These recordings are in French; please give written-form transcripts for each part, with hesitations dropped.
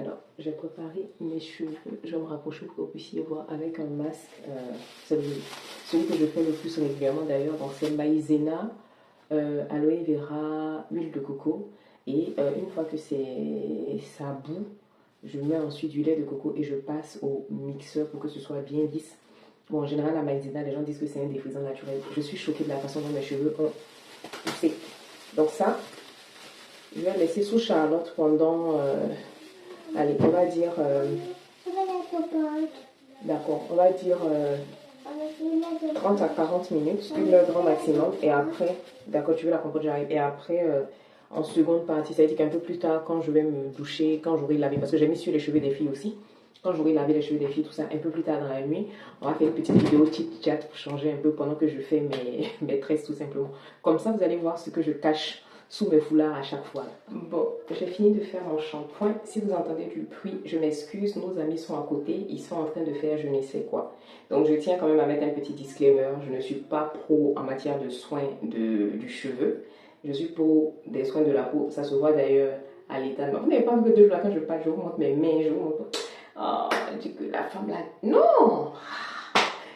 Alors, j'ai préparé mes cheveux. Je vais me rapprocher pour que vous puissiez voir avec un masque. Celui que je fais le plus régulièrement d'ailleurs. Donc, c'est Maïzena, aloe vera, huile de coco. Et une fois que ça bout, je mets ensuite du lait de coco et je passe au mixeur pour que ce soit bien lisse. Bon, en général, la maïzena, les gens disent que c'est un défrisant naturel. Je suis choquée de la façon dont mes cheveux ont poussé. Donc ça, je vais laisser sous Charlotte pendant, allez, on va dire, d'accord, on va dire 30 à 40 minutes, 1 heure grand maximum. Et après, d'accord, tu veux la compote, j'arrive. Et après, en seconde partie, ça veut dire qu'un peu plus tard, quand je vais me doucher, quand j'aurai lavé, parce que j'ai mis sur les cheveux des filles aussi, quand j'aurai lavé les cheveux des filles, tout ça, un peu plus tard dans la nuit, on va faire une petite vidéo chit-chat pour changer un peu pendant que je fais mes tresses tout simplement. Comme ça, vous allez voir ce que je cache sous mes foulards à chaque fois. Bon, j'ai fini de faire mon shampoing. Si vous entendez du bruit, je m'excuse, nos amis sont à côté, ils sont en train de faire je ne sais quoi. Donc je tiens quand même à mettre un petit disclaimer, je ne suis pas pro en matière de soins du cheveu. Je suis pro des soins de la peau, ça se voit d'ailleurs à l'état. Vous n'avez pas vu que 2 jours quand je parle, je vous montre mes mains, je vous montre... Oh, du coup, la femme là... Non!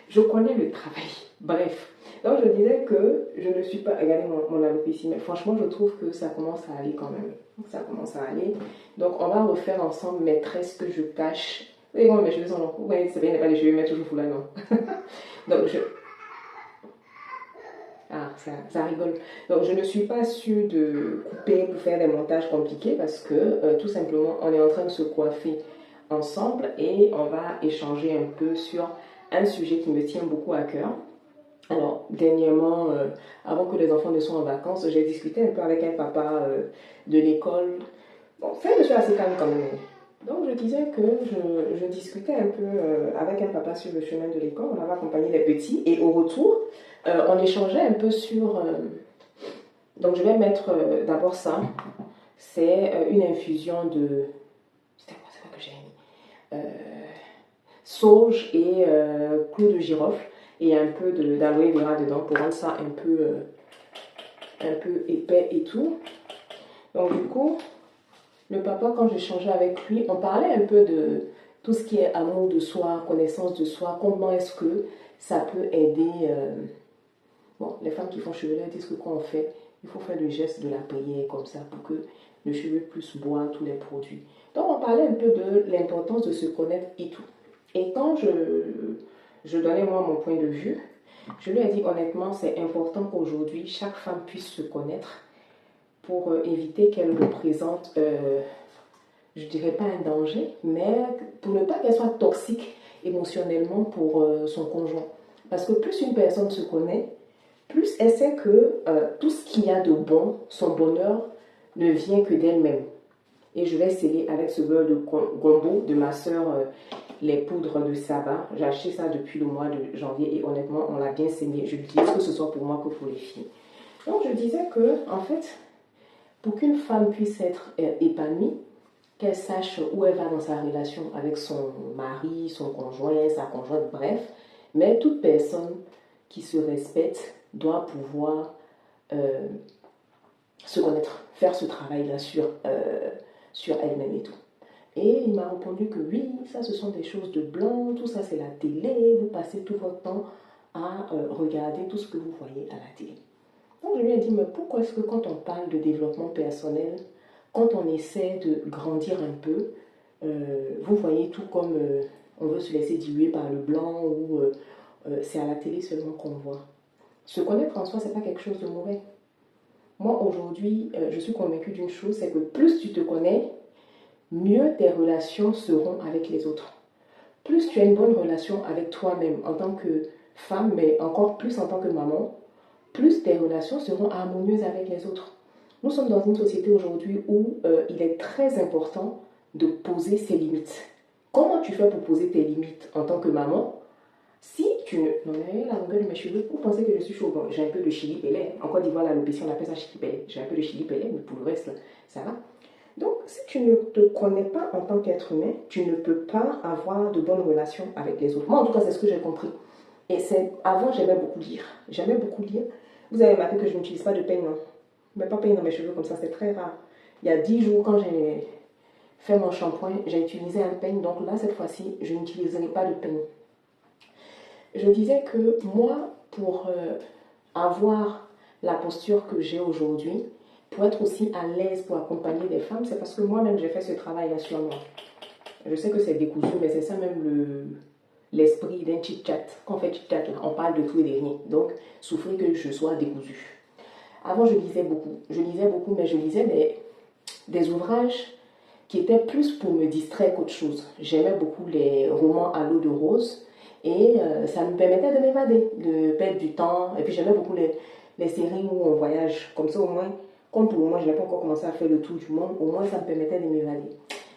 Je connais le travail. Bref. Donc je disais que je ne suis pas... Regardez mon alopécie, mais franchement je trouve que ça commence à aller quand même. Ça commence à aller. Donc on va refaire ensemble mes tresses que je cache. Vous voyez comment mes cheveux sont longs. Oui, c'est bien, il n'y a pas les cheveux, mais toujours fou là, non. Donc je... Ah, ça rigole. Donc je ne suis pas sûre de couper pour faire des montages compliqués parce que tout simplement on est en train de se coiffer ensemble et on va échanger un peu sur un sujet qui me tient beaucoup à cœur. Alors, dernièrement, avant que les enfants ne soient en vacances, j'ai discuté un peu avec un papa de l'école. Bon, c'est un monsieur assez calme quand même. Donc, je disais que je discutais un peu avec un papa sur le chemin de l'école. On avait accompagné les petits et au retour, on échangeait un peu sur... donc, je vais mettre d'abord ça. C'est une infusion de... C'est quoi que j'ai mis sauge et clou de girofle et un peu d'aloe vera dedans pour rendre ça un peu épais et tout. Donc du coup, le papa, quand j'échangeais avec lui, on parlait un peu de tout ce qui est amour de soi, connaissance de soi, comment est-ce que ça peut aider... bon, les femmes qui font cheveux, elles disent que quand on fait, il faut faire le geste de la prière comme ça pour que le cheveu puisse boire tous les produits. Donc on parlait un peu de l'importance de se connaître et tout. Et quand je donnais moi mon point de vue, je lui ai dit honnêtement, c'est important qu'aujourd'hui, chaque femme puisse se connaître pour éviter qu'elle représente, je ne dirais pas un danger, mais pour ne pas qu'elle soit toxique émotionnellement pour son conjoint. Parce que plus une personne se connaît, plus elle sait que tout ce qu'il y a de bon, son bonheur, ne vient que d'elle-même. Et je vais sceller avec ce beurre de gombo de ma soeur, les poudres de Saba. J'ai acheté ça depuis le mois de janvier et honnêtement, on l'a bien saigné. Je l'utilise que ce soit pour moi que pour les filles. Donc je disais que, en fait, pour qu'une femme puisse être épanouie, qu'elle sache où elle va dans sa relation avec son mari, son conjoint, sa conjointe, bref. Mais toute personne qui se respecte doit pouvoir se connaître, faire ce travail-là sur elle-même et tout. Et il m'a répondu que oui, ça ce sont des choses de blanc, tout ça c'est la télé, vous passez tout votre temps à regarder tout ce que vous voyez à la télé. Donc je lui ai dit, mais pourquoi est-ce que quand on parle de développement personnel, quand on essaie de grandir un peu, vous voyez tout comme on veut se laisser diluer par le blanc ou c'est à la télé seulement qu'on voit. Se connaître en soi, c'est pas quelque chose de mauvais. Moi aujourd'hui, je suis convaincue d'une chose, c'est que plus tu te connais, mieux tes relations seront avec les autres. Plus tu as une bonne relation avec toi-même en tant que femme, mais encore plus en tant que maman, plus tes relations seront harmonieuses avec les autres. Nous sommes dans une société aujourd'hui où il est très important de poser ses limites. Comment tu fais pour poser tes limites en tant que maman si tu ne... Non mais la longueur de mes cheveux, vous pensez que je suis chaud? Bon, j'ai un peu de chili pelé. En Côte d'Ivoire, l'alopécie, on appelle ça chili pelé. J'ai un peu de chili pelé, mais pour le reste, là, ça va. Donc, si tu ne te connais pas en tant qu'être humain, tu ne peux pas avoir de bonnes relations avec les autres. Moi, en tout cas, c'est ce que j'ai compris. Et c'est... Avant, j'aimais beaucoup lire. J'aimais beaucoup lire. Vous avez remarqué que je n'utilise pas de peigne, non? Mais pas peigne dans mes cheveux comme ça, c'est très rare. Il y a 10 jours, quand faire mon shampoing, j'ai utilisé un peigne. Donc là, cette fois-ci, je n'utiliserai pas de peigne. Je disais que moi, pour avoir la posture que j'ai aujourd'hui, pour être aussi à l'aise pour accompagner des femmes, c'est parce que moi-même, j'ai fait ce travail-là sur moi. Je sais que c'est décousu, mais c'est ça même l'esprit d'un chit-chat. Quand on fait chit-chat, on parle de tout et de rien. Donc, souffrez que je sois décousue. Avant, je lisais beaucoup. Je lisais beaucoup, mais je lisais des ouvrages qui étaient plus pour me distraire qu'autre chose. J'aimais beaucoup les romans à l'eau de rose et ça me permettait de m'évader, de perdre du temps. Et puis, j'aimais beaucoup les séries où on voyage. Comme ça, au moins, comme pour le moment, je n'ai pas encore commencé à faire le tour du monde, au moins, ça me permettait de m'évader.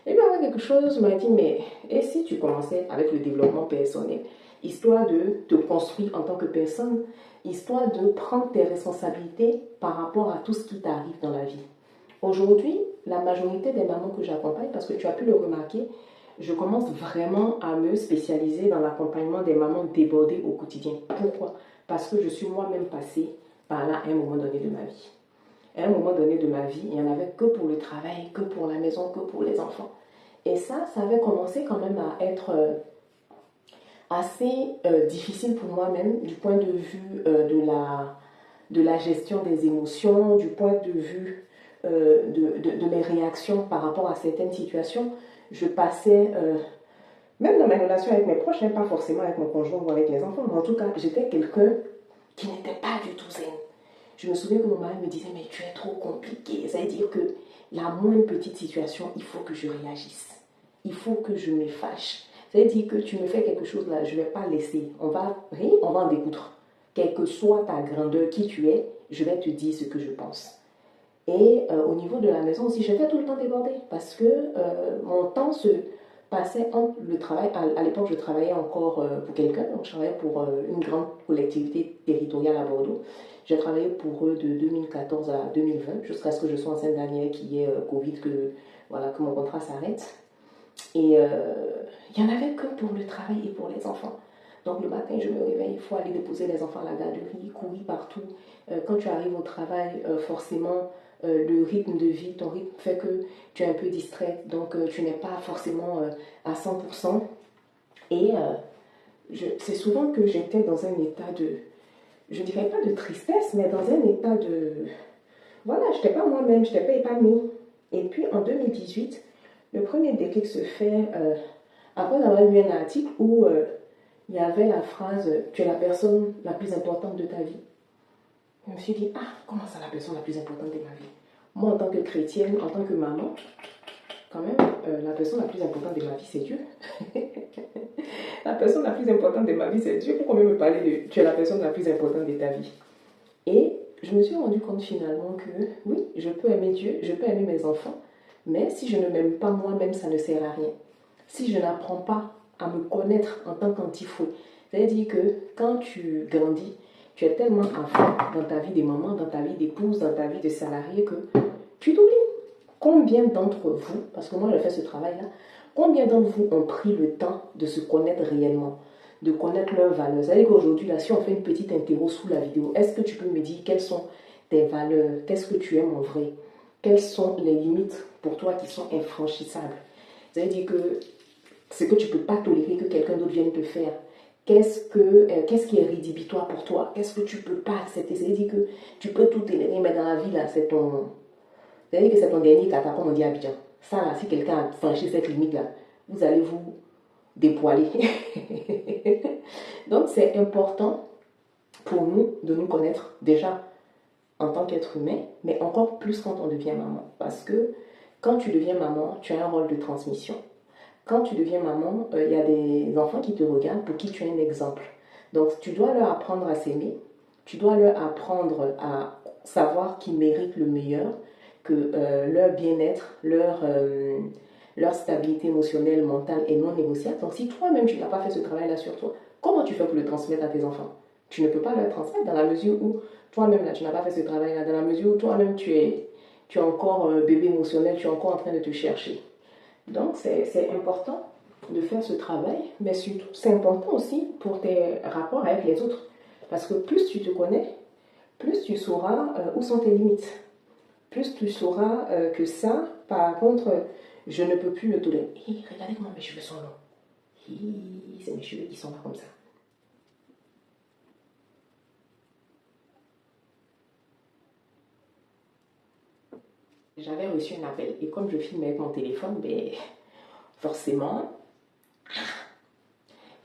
Et puis, après quelque chose m'a dit, mais et si tu commençais avec le développement personnel, histoire de te construire en tant que personne, histoire de prendre tes responsabilités par rapport à tout ce qui t'arrive dans la vie. Aujourd'hui, la majorité des mamans que j'accompagne, parce que tu as pu le remarquer, je commence vraiment à me spécialiser dans l'accompagnement des mamans débordées au quotidien. Pourquoi? Parce que je suis moi-même passée par là à un moment donné de ma vie. À un moment donné de ma vie, il n'y en avait que pour le travail, que pour la maison, que pour les enfants. Et ça avait commencé quand même à être assez difficile pour moi-même du point de vue de la gestion des émotions, du point de vue de mes réactions par rapport à certaines situations. Je passais, même dans mes relations avec mes proches, pas forcément avec mon conjoint ou avec les enfants, mais en tout cas, j'étais quelqu'un qui n'était pas du tout zen. Je me souviens que mon mari me disait, mais tu es trop compliqué. Ça veut dire que la moindre petite situation, il faut que je réagisse. Il faut que je me fâche. Ça veut dire que tu me fais quelque chose là, je ne vais pas laisser. On va en découdre. Quelle que soit ta grandeur, qui tu es, je vais te dire ce que je pense. Et au niveau de la maison aussi, j'étais tout le temps débordée parce que mon temps se passait entre le travail. À l'époque, je travaillais encore pour quelqu'un, donc je travaillais pour une grande collectivité territoriale à Bordeaux. J'ai travaillé pour eux de 2014 à 2020, jusqu'à ce que je sois enceinte dernière, qu'il y ait Covid, que mon contrat s'arrête. Et il n'y en avait que pour le travail et pour les enfants. Donc le matin, je me réveille, il faut aller déposer les enfants à la garderie, courir partout. Quand tu arrives au travail, forcément, le rythme de vie, ton rythme fait que tu es un peu distrait, donc tu n'es pas forcément à 100%. Et c'est souvent que j'étais dans un état de, je ne dirais pas de tristesse, mais dans un état de, voilà, je n'étais pas moi-même, je n'étais pas épanouie. Et puis en 2018, le premier déclic se fait après avoir lu un article où il y avait la phrase « Tu es la personne la plus importante de ta vie ». Je me suis dit « Ah, comment ça la personne la plus importante de ma vie ?» Moi, en tant que chrétienne, en tant que maman, quand même, la personne la plus importante de ma vie, c'est Dieu. La personne la plus importante de ma vie, c'est Dieu. Pourquoi me parler de « Tu es la personne la plus importante de ta vie ?» Et je me suis rendu compte finalement que oui, je peux aimer Dieu, je peux aimer mes enfants, mais si je ne m'aime pas moi-même, ça ne sert à rien. Si je n'apprends pas à me connaître en tant qu'anti-fouet, c'est-à-dire que quand tu grandis, tu es tellement à fond dans ta vie de maman, dans ta vie d'épouse, dans ta vie de salarié que tu t'oublies. Combien d'entre vous, parce que moi je fais ce travail-là, combien d'entre vous ont pris le temps de se connaître réellement, de connaître leurs valeurs? C'est-à-dire qu'aujourd'hui, là, si on fait une petite interro sous la vidéo, est-ce que tu peux me dire quelles sont tes valeurs? Qu'est-ce que tu aimes en vrai? Quelles sont les limites pour toi qui sont infranchissables? C'est-à-dire que ce que tu ne peux pas tolérer que quelqu'un d'autre vienne te faire. Qu'est-ce qui est rédhibitoire pour toi? Qu'est-ce que tu ne peux pas accepter? C'est-à-dire que tu peux tout tolérer, mais dans la vie, là, c'est-à-dire que c'est ton dernier kata, comme on dit à Abidjan. Ça, là, si quelqu'un a franchi cette limite-là, vous allez vous dépoiler. Donc, c'est important pour nous de nous connaître déjà en tant qu'être humain, mais encore plus quand on devient maman. Parce que quand tu deviens maman, tu as un rôle de transmission. Quand tu deviens maman, il y a des enfants qui te regardent pour qui tu es un exemple. Donc, tu dois leur apprendre à s'aimer. Tu dois leur apprendre à savoir qu'ils méritent le meilleur, que leur bien-être, leur stabilité émotionnelle, mentale est non négociable. Donc, si toi-même, tu n'as pas fait ce travail-là sur toi, comment tu fais pour le transmettre à tes enfants? Tu ne peux pas leur transmettre dans la mesure où toi-même, là, tu n'as pas fait ce travail-là, dans la mesure où toi-même, tu es encore bébé émotionnel, tu es encore en train de te chercher. Donc, c'est important de faire ce travail, mais surtout, c'est important aussi pour tes rapports avec les autres. Parce que plus tu te connais, plus tu sauras où sont tes limites. Plus tu sauras que ça, par contre, Je ne peux plus le tolérer. Hé, regardez comment mes cheveux sont longs. C'est mes cheveux qui sont là comme ça. J'avais reçu un appel et comme je filme avec mon téléphone, ben, forcément,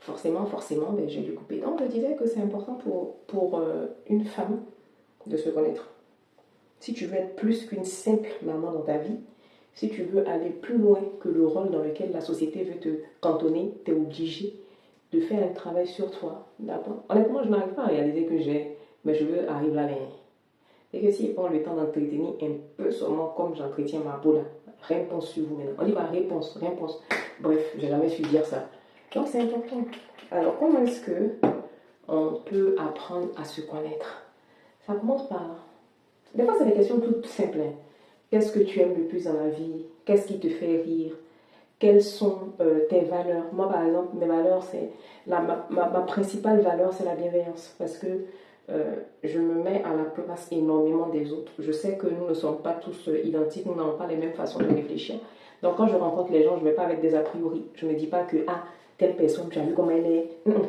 ben, j'ai dû couper. Donc je disais que c'est important pour une femme de se connaître. Si tu veux être plus qu'une simple maman dans ta vie, si tu veux aller plus loin que le rôle dans lequel la société veut te cantonner, tu es obligé de faire un travail sur toi. Honnêtement, je n'arrive pas à réaliser que mes cheveux arrivent là. Et que s'ils prennent le temps d'entretenir un peu seulement comme j'entretiens ma peau là, réponse sur vous maintenant. On dit pas réponse. Bref, j'ai jamais su dire ça. Donc c'est important. Alors comment est-ce que on peut apprendre à se connaître? Ça commence par... Des fois c'est des questions toutes simples. Qu'est-ce que tu aimes le plus dans la vie? Qu'est-ce qui te fait rire? Quelles sont tes valeurs? Moi par exemple, mes valeurs, c'est... ma principale valeur, c'est la bienveillance. Parce que je me mets à la place énormément des autres. Je sais que nous ne sommes pas tous identiques, nous n'avons pas les mêmes façons de réfléchir. Donc quand je rencontre les gens, je ne vais pas avec des a priori. Je ne me dis pas que, ah, telle personne, tu as vu comment elle est. Non.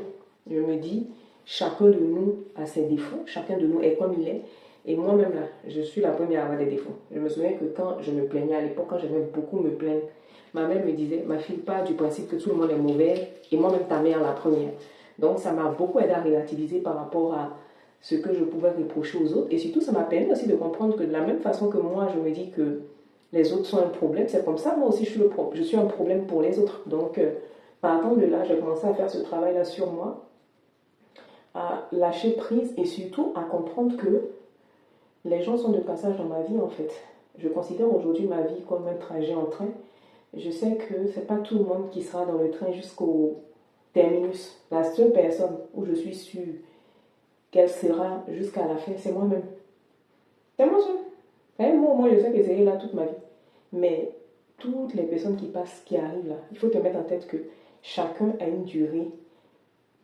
Je me dis, chacun de nous a ses défauts, chacun de nous est comme il est. Et moi-même là, je suis la première à avoir des défauts. Je me souviens que quand je me plaignais à l'époque, quand j'aimais beaucoup me plaindre, ma mère me disait, ma fille, pas du principe que tout le monde est mauvais, et moi-même ta mère la première. Donc ça m'a beaucoup aidé à relativiser par rapport à ce que je pouvais reprocher aux autres. Et surtout, ça m'a permis aussi de comprendre que de la même façon que moi, je me dis que les autres sont un problème, c'est comme ça, moi aussi, je suis un problème pour les autres. Donc, partant de là, j'ai commencé à faire ce travail-là sur moi, à lâcher prise et surtout à comprendre que les gens sont de passage dans ma vie, en fait. Je considère aujourd'hui ma vie comme un trajet en train. Je sais que c'est pas tout le monde qui sera dans le train jusqu'au terminus. La seule personne où je suis sûre qu'elle sera jusqu'à la fin, c'est moi-même. C'est moi seul. Moi, je sais que c'est là toute ma vie. Mais toutes les personnes qui passent, qui arrivent là, il faut te mettre en tête que chacun a une durée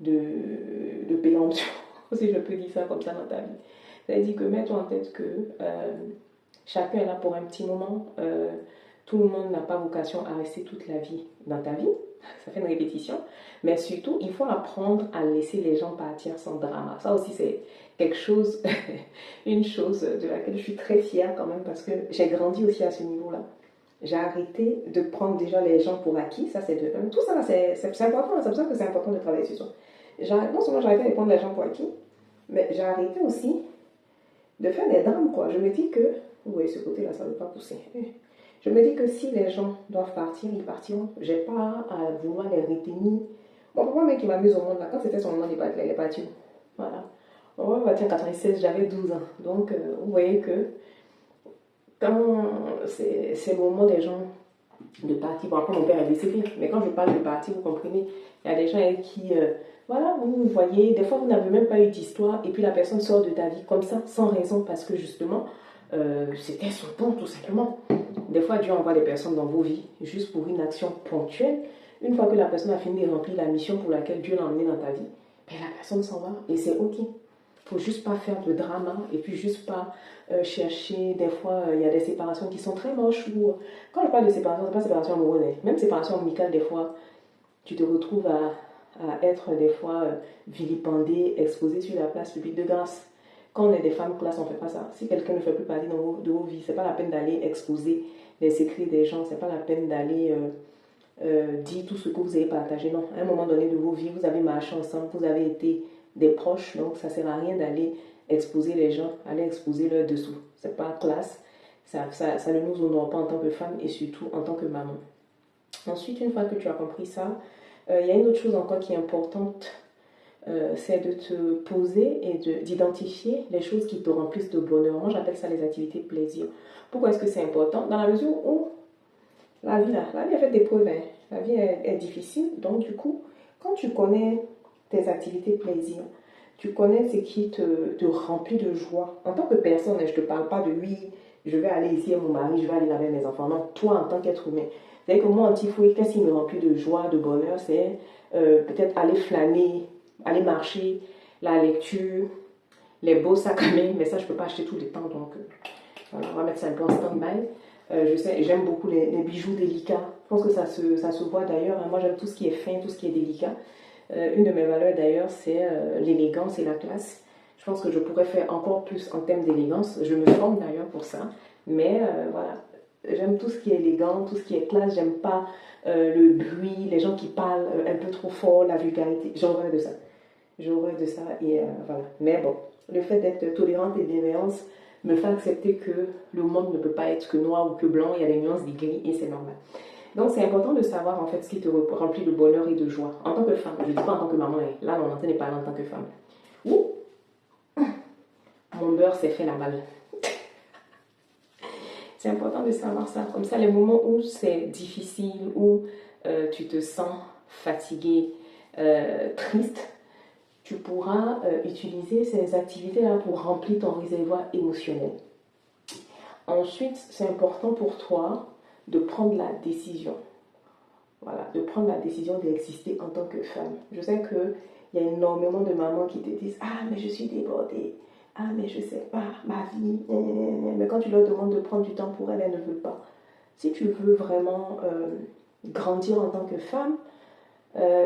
de péremption, si je peux dire ça comme ça dans ta vie. C'est-à-dire que mets-toi en tête que chacun est là pour un petit moment. Tout le monde n'a pas vocation à rester toute la vie dans ta vie. Ça fait une répétition. Mais surtout, il faut apprendre à laisser les gens partir sans drama. Ça aussi, c'est quelque chose, une chose de laquelle je suis très fière quand même parce que j'ai grandi aussi à ce niveau-là. J'ai arrêté de prendre déjà les gens pour acquis. Ça, c'est de un. Tout ça, c'est important. C'est pour ça que c'est important de travailler sur ça. Non seulement j'ai arrêté de prendre les gens pour acquis, mais j'ai arrêté aussi de faire des drames, quoi. Je me dis que... Oui, ce côté-là, ça ne veut pas pousser. Je me dis que si les gens doivent partir, ils partiront. Je n'ai pas à vouloir les retenir. Mon papa, mec, qui m'amuse au monde, là, quand c'était son moment, il est parti. Voilà. On va partir en 96, j'avais 12 ans. Donc, vous voyez que quand c'est le moment des gens de partir, bon, après mon père est décédé, mais quand je parle de partir, vous comprenez, il y a des gens avec qui, voilà, vous voyez, des fois vous n'avez même pas eu d'histoire, et puis la personne sort de ta vie comme ça, sans raison, parce que justement, c'était son temps, tout simplement. Des fois, Dieu envoie des personnes dans vos vies, juste pour une action ponctuelle. Une fois que la personne a fini de remplir la mission pour laquelle Dieu l'a emmené dans ta vie, ben, la personne s'en va, et c'est ok. Il ne faut juste pas faire de drama et puis juste pas chercher. Des fois, il y a des séparations qui sont très moches. Ou, quand je parle de séparation, ce n'est pas séparation amoureuse. Même séparation amicale, des fois, tu te retrouves à être des fois vilipendé, exposé sur la place publique de grâce. Quand on est des femmes classe, on ne fait pas ça. Si quelqu'un ne fait plus partie de vos vies, ce n'est pas la peine d'aller exposer les secrets des gens. Ce n'est pas la peine d'aller dire tout ce que vous avez partagé. Non, à un moment donné de vos vies, vous avez marché ensemble, vous avez été des proches, donc ça ne sert à rien d'aller exposer les gens, aller exposer leur dessous. C'est pas classe, ça ne nous honore pas en tant que femme et surtout en tant que maman. Ensuite, une fois que tu as compris ça, il y a une autre chose encore qui est importante, c'est de te poser et d'identifier les choses qui te remplissent de bonheur. Moi, j'appelle ça les activités de plaisir. Pourquoi est-ce que c'est important? Dans la mesure où la vie est faite d'épreuves, hein. La vie est difficile, donc du coup, quand tu connais tes activités de plaisir, tu connais ce qui te remplit de joie. En tant que personne, je ne te parle pas de oui, je vais aller ici avec mon mari, je vais aller là avec mes enfants. Non, toi en tant qu'être humain. C'est-à-dire que moi, en Tifoué, qu'est-ce qui me remplit de joie, de bonheur? C'est peut-être aller flâner, aller marcher, la lecture, les beaux sacs à main, mais ça, je ne peux pas acheter tout le temps, donc voilà, on va mettre ça un peu en stand-by. Je sais, j'aime beaucoup les bijoux délicats. Je pense que ça se voit d'ailleurs. Hein. Moi, j'aime tout ce qui est fin, tout ce qui est délicat. Une de mes valeurs d'ailleurs, c'est l'élégance et la classe. Je pense que je pourrais faire encore plus en termes d'élégance. Je me forme d'ailleurs pour ça. Mais voilà, j'aime tout ce qui est élégant, tout ce qui est classe. J'aime pas le bruit, les gens qui parlent un peu trop fort, la vulgarité. J'ai horreur de ça. J'ai horreur de ça et voilà. Mais bon, le fait d'être tolérante et bienveillante me fait accepter que le monde ne peut pas être que noir ou que blanc. Il y a des nuances, des gris et c'est normal. Donc c'est important de savoir en fait ce qui te remplit de bonheur et de joie en tant que femme. Je ne dis pas en tant que maman, là on n'entend pas en tant que femme. Ouh, mon beurre s'est fait la malle. C'est important de savoir ça. Comme ça, les moments où c'est difficile, où tu te sens fatigué, triste, tu pourras utiliser ces activités-là pour remplir ton réservoir émotionnel. Ensuite, c'est important pour toi de prendre la décision. Voilà, de prendre la décision d'exister en tant que femme. Je sais qu'il y a énormément de mamans qui te disent « Ah, mais je suis débordée. Ah, mais je sais pas, ma vie. » Mais quand tu leur demandes de prendre du temps pour elles, elles ne veulent pas. Si tu veux vraiment grandir en tant que femme,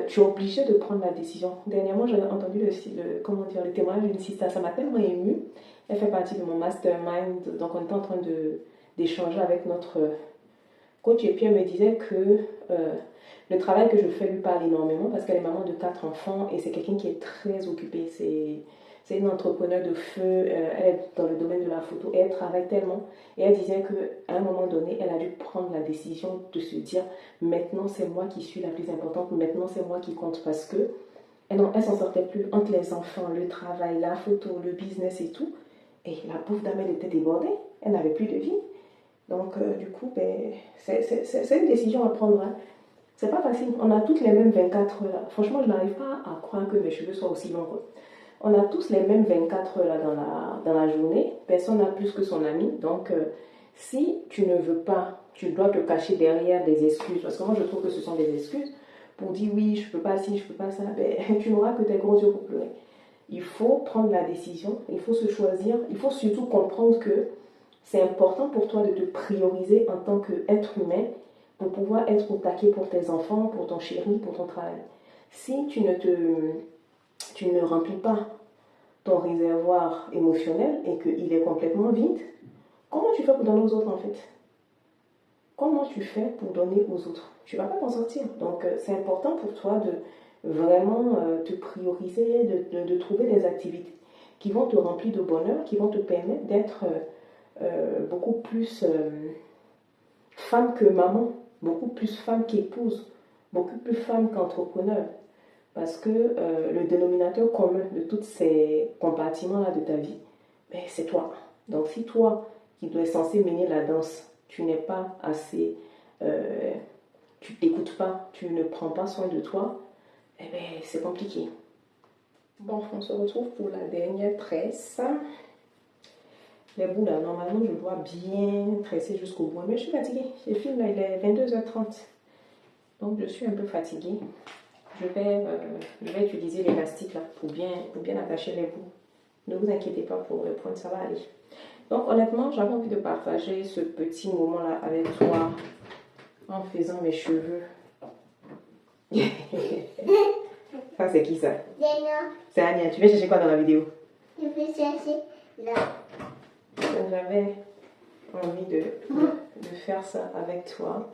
tu es obligé de prendre la décision. Dernièrement, j'ai entendu le témoignage d'une sister. Ça m'a tellement émue. Elle fait partie de mon mastermind. Donc, on était en train d'échanger avec notre coach. Et puis, elle me disait que le travail que je fais lui parle énormément parce qu'elle est maman de 4 enfants et c'est quelqu'un qui est très occupé. C'est une entrepreneur de feu. Elle est dans le domaine de la photo et elle travaille tellement. Et elle disait qu'à un moment donné, elle a dû prendre la décision de se dire maintenant, c'est moi qui suis la plus importante. Maintenant, c'est moi qui compte parce que elle s'en sortait plus entre les enfants, le travail, la photo, le business et tout. Et la pauvre dame, elle était débordée. Elle n'avait plus de vie. Donc, du coup, ben, c'est une décision à prendre. Hein. C'est pas facile. On a toutes les mêmes 24 heures. Là. Franchement, je n'arrive pas à croire que mes cheveux soient aussi longs. Quoi. On a tous les mêmes 24 heures là, dans la journée. Personne n'a plus que son ami. Donc, si tu ne veux pas, tu dois te cacher derrière des excuses. Parce que moi, je trouve que ce sont des excuses pour dire oui, je peux pas ci, je peux pas ça. Ben, tu n'auras que tes gros yeux pour pleurer. Il faut prendre la décision. Il faut se choisir. Il faut surtout comprendre que c'est important pour toi de te prioriser en tant qu'être humain pour pouvoir être au taquet pour tes enfants, pour ton chéri, pour ton travail. Si tu ne remplis pas ton réservoir émotionnel et qu'il est complètement vide, comment tu fais pour donner aux autres en fait? Comment tu fais pour donner aux autres? Tu ne vas pas t'en sortir. Donc c'est important pour toi de vraiment te prioriser, de trouver des activités qui vont te remplir de bonheur, qui vont te permettre d'être beaucoup plus femme que maman, beaucoup plus femme qu'épouse, beaucoup plus femme qu'entrepreneur. Parce que le dénominateur commun de tous ces compartiments-là de ta vie, ben, c'est toi. Donc si toi, qui dois être censé mener la danse, tu n'es pas assez, tu ne t'écoutes pas, tu ne prends pas soin de toi, eh ben, c'est compliqué. Bon, on se retrouve pour la dernière tresse. Les bouts là, normalement, je dois bien tresser jusqu'au bout. Mais je suis fatiguée. Je filme là, il est 22h30. Donc, je suis un peu fatiguée. Je vais utiliser l'élastique là pour bien attacher les bouts. Ne vous inquiétez pas pour le point, ça va aller. Donc, honnêtement, j'avais envie de partager ce petit moment là avec toi en faisant mes cheveux. Ça, c'est qui ça? C'est Ania. Tu veux chercher quoi dans la vidéo? Je vais chercher là. J'avais envie de faire ça avec toi.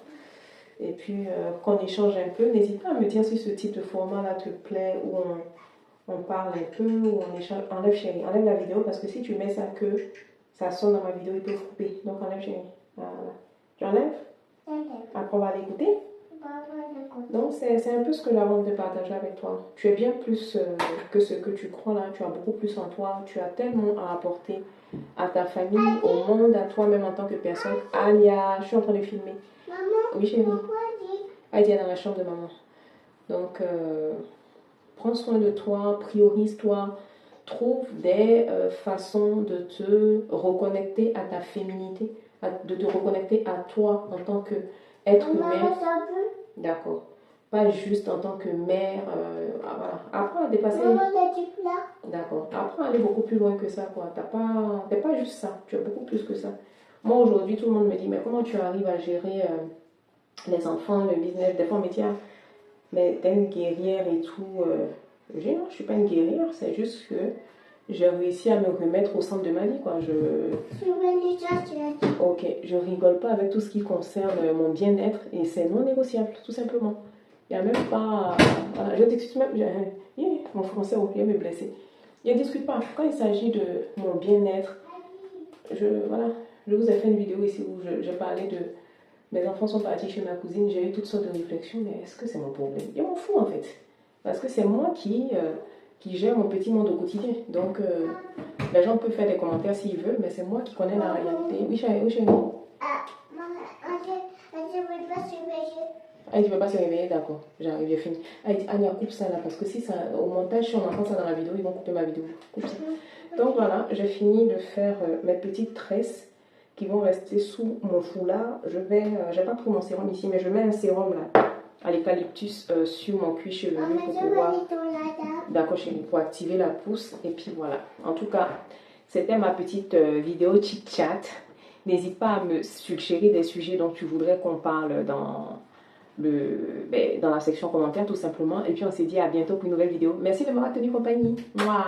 Et puis, qu'on échange un peu. N'hésite pas à me dire si ce type de format-là te plaît, où on parle un peu, où on échange. Enlève chérie, enlève la vidéo, parce que si tu mets ça que ça sonne dans ma vidéo, il peut couper. Donc, enlève chérie. Voilà. Tu enlèves? Après, on va l'écouter. Donc, c'est un peu ce que j'avais envie de partager avec toi. Tu es bien plus que ce que tu crois là. Tu as beaucoup plus en toi. Tu as tellement à apporter à ta famille, au monde, à toi-même en tant que personne. Alia, je suis en train de filmer. Maman, oui, chérie. pourquoi Alia est dans la chambre de maman. Donc, prends soin de toi, priorise-toi. Trouve des façons de te reconnecter à ta féminité, de te reconnecter à toi en tant qu'être humain. D'accord. Pas juste en tant que mère. Voilà. Apprends à dépasser. D'accord. Apprends à aller beaucoup plus loin que ça. T'es pas juste ça. Tu es beaucoup plus que ça. Moi, aujourd'hui, tout le monde me dit, mais comment tu arrives à gérer les enfants, le business, des fois, on me dit, ah, mais t'es une guerrière et tout. Je dis, non, je suis pas une guerrière, c'est juste que j'ai réussi à me remettre au centre de ma vie, quoi. Ok, je rigole pas avec tout ce qui concerne mon bien-être et c'est non négociable, tout simplement. Il n'y a même pas. Voilà, je discute même. Mon français vient me blesser. Je ne discute pas. Quand il s'agit de mon bien-être, voilà, je vous ai fait une vidéo ici où j'ai parlé de. Mes enfants sont partis chez ma cousine, j'ai eu toutes sortes de réflexions, mais est-ce que c'est mon problème? Je m'en fous en fait. Parce que c'est moi qui gère mon petit monde au quotidien. Donc, les gens peuvent faire des commentaires s'ils veulent, mais c'est moi qui connais la réalité. Oui, chérie, oui, chérie. Ah, maman, je ne veux pas se réveiller. Ah, tu ne veux pas se réveiller, d'accord. J'arrive, j'ai fini. Ah, Anya, coupe ça là, parce que si ça, au montage, si on entend ça dans la vidéo, ils vont couper ma vidéo. Coupe ça. Donc voilà, j'ai fini de faire mes petites tresses qui vont rester sous mon foulard. J'ai pas pris mon sérum ici, mais je mets un sérum là, à l'eucalyptus sur mon cuir chevelu pour pouvoir, d'accord chérie, pour activer la pousse. Et puis voilà. En tout cas, c'était ma petite vidéo chit-chat. N'hésite pas à me suggérer des sujets dont tu voudrais qu'on parle dans la section commentaires tout simplement. Et puis on s'est dit à bientôt pour une nouvelle vidéo. Merci de m'avoir tenu compagnie. Moi.